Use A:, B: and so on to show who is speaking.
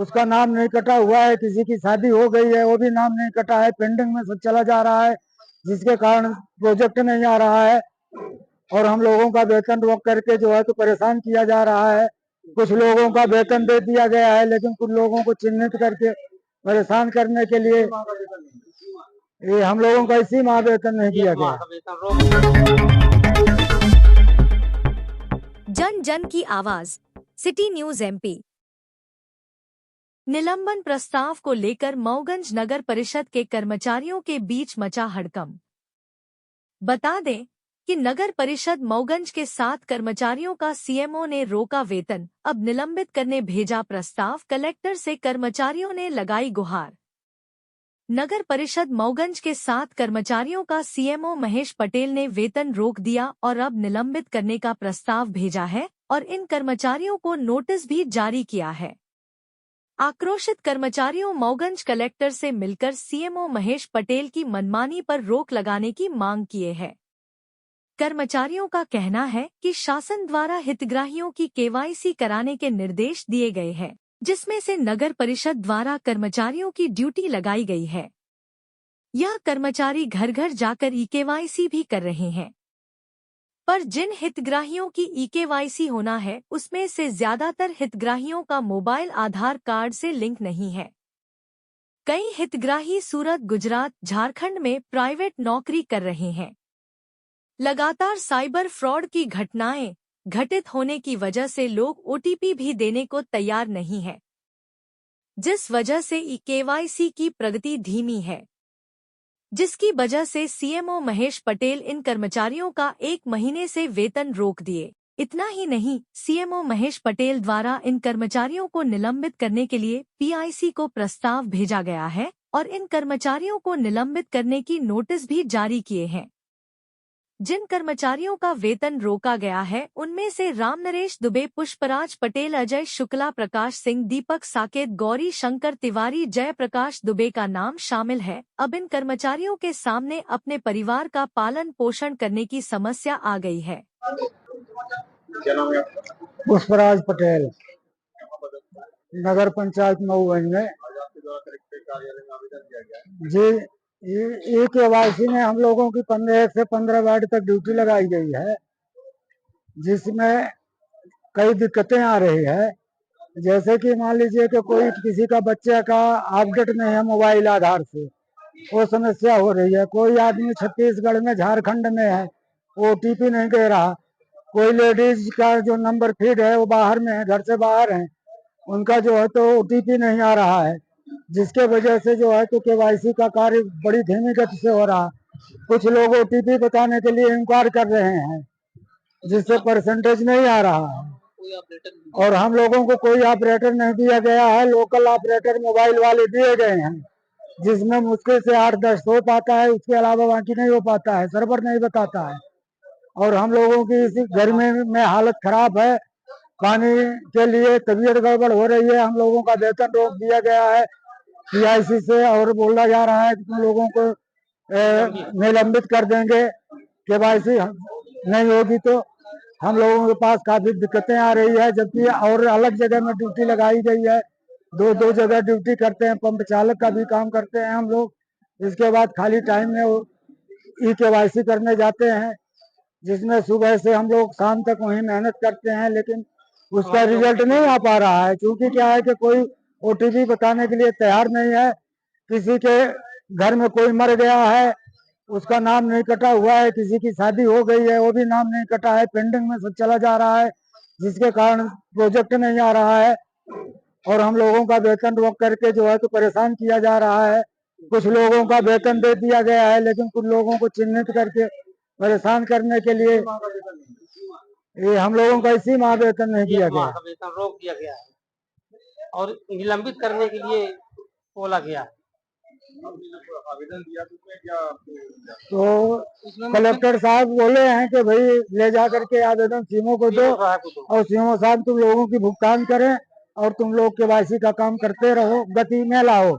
A: उसका नाम नहीं कटा हुआ है, किसी की शादी हो गई है वो भी नाम नहीं कटा है, पेंडिंग में सब चला जा रहा है, जिसके कारण प्रोजेक्ट नहीं आ रहा है और हम लोगों का वेतन रोक करके जो है तो परेशान किया जा रहा है। कुछ लोगों का वेतन दे दिया गया है, लेकिन कुछ लोगों को चिन्हित करके परेशान करने के लिए ये हम लोगों का इसी माह वेतन नहीं दिया गया।
B: जन जन की आवाज, सिटी न्यूज एमपी। निलंबन प्रस्ताव को लेकर मऊगंज नगर परिषद के कर्मचारियों के बीच मचा हड़कंप। बता दें कि नगर परिषद मऊगंज के 7 कर्मचारियों का सीएमओ ने रोका वेतन, अब निलंबित करने भेजा प्रस्ताव, कलेक्टर से कर्मचारियों ने लगाई गुहार। नगर परिषद मऊगंज के 7 कर्मचारियों का सीएमओ महेश पटेल ने वेतन रोक दिया और अब निलंबित करने का प्रस्ताव भेजा है और इन कर्मचारियों को नोटिस भी जारी किया है। आक्रोशित कर्मचारियों मऊगंज कलेक्टर से मिलकर सीएमओ महेश पटेल की मनमानी पर रोक लगाने की मांग किए है। कर्मचारियों का कहना है कि शासन द्वारा हितग्राहियों की केवाईसी कराने के निर्देश दिए गए हैं, जिसमें से नगर परिषद द्वारा कर्मचारियों की ड्यूटी लगाई गई है। यह कर्मचारी घर घर जाकर ई-केवाईसी भी कर रहे हैं, पर जिन हितग्राहियों की ई-केवाईसी होना है उसमें से ज्यादातर हितग्राहियों का मोबाइल आधार कार्ड से लिंक नहीं है। कई हितग्राही सूरत, गुजरात, झारखंड में प्राइवेट नौकरी कर रहे हैं। लगातार साइबर फ्रॉड की घटनाएं घटित होने की वजह से लोग ओटीपी भी देने को तैयार नहीं है, जिस वजह से ई-केवाईसी की प्रगति धीमी है, जिसकी वजह से सीएमओ महेश पटेल इन कर्मचारियों का 1 महीने से वेतन रोक दिए। इतना ही नहीं, सीएमओ महेश पटेल द्वारा इन कर्मचारियों को निलंबित करने के लिए पीआईसी को प्रस्ताव भेजा गया है और इन कर्मचारियों को निलंबित करने की नोटिस भी जारी किए हैं। जिन कर्मचारियों का वेतन रोका गया है उनमें से रामनरेश दुबे, पुष्पराज पटेल, अजय शुक्ला, प्रकाश सिंह, दीपक साकेत, गौरी शंकर तिवारी, जयप्रकाश दुबे का नाम शामिल है। अब इन कर्मचारियों के सामने अपने परिवार का पालन पोषण करने की समस्या आ गई है।
A: क्या नाम है आपका? पुष्पराज पटेल, नगर पंचायत मऊगंज में। जी, ये केवाईसी में हम लोगों की 15 से 15 वार्ड तक ड्यूटी लगाई गई है, जिसमें कई दिक्कतें आ रही है। जैसे कि मान लीजिए कि कोई किसी का बच्चे का अपडेट नहीं है मोबाइल आधार से, वो समस्या हो रही है। कोई आदमी छत्तीसगढ़ में, झारखंड में है, ओटीपी नहीं दे रहा। कोई लेडीज का जो नंबर फीड है वो बाहर में है, घर से बाहर है, उनका जो है तो ओटीपी नहीं आ रहा है, जिसके वजह से जो है तो केवाईसी का कार्य बड़ी धीमी गति से हो रहा। कुछ लोग ओटीपी बताने के लिए इनकार कर रहे हैं, जिससे परसेंटेज नहीं आ रहा है और हम लोगों को कोई ऑपरेटर नहीं दिया गया है। लोकल ऑपरेटर मोबाइल वाले दिए गए हैं, जिसमें मुश्किल से 8-10 हो पाता है, उसके अलावा बाकी नहीं हो पाता है, सर्वर नहीं बताता है। और हम लोगों की इसी गर्मी में हालत खराब है, पानी के लिए तबीयत गड़बड़ हो रही है। हम लोगों का वेतन रोक दिया गया है पीआईसी से और बोला जा रहा है कि तुम लोगों को निलंबित कर देंगे, केवाईसी नहीं होगी तो। हम लोगों के पास काफी दिक्कतें आ रही है, जबकि और अलग जगह में ड्यूटी लगाई गई है। दो जगह ड्यूटी करते हैं, पंप चालक का भी काम करते हैं हम लोग। इसके बाद खाली टाइम में ई-केवाईसी करने जाते हैं, जिसमें सुबह से हम लोग शाम तक वहीं मेहनत करते हैं, लेकिन उसका रिजल्ट नहीं आ पा रहा है। क्योंकि क्या है कि कोई ओटीपी बताने के लिए तैयार नहीं है। किसी के घर में कोई मर गया है, उसका नाम नहीं कटा हुआ है, किसी की शादी हो गई है वो भी नाम नहीं कटा है, पेंडिंग में सब चला जा रहा है, जिसके कारण प्रोजेक्ट नहीं आ रहा है और हम लोगों का वेतन रोक करके जो है तो परेशान किया जा रहा है। कुछ लोगों का वेतन दे दिया गया है, लेकिन कुछ लोगों को चिन्हित करके परेशान करने के लिए ये हम लोगों का इसी माह वेतन नहीं दिया गया,
C: वेतन रोक दिया गया है और निलंबित करने के लिए बोला गया है।
A: आवेदन दिया तो कलेक्टर साहब बोले हैं कि भाई ले जा करके आवेदन सीएमओ को दो और सीएमओ साहब तुम लोगों की भुगतान करें और तुम लोग केवाईसी का काम करते रहो, गति में लाओ।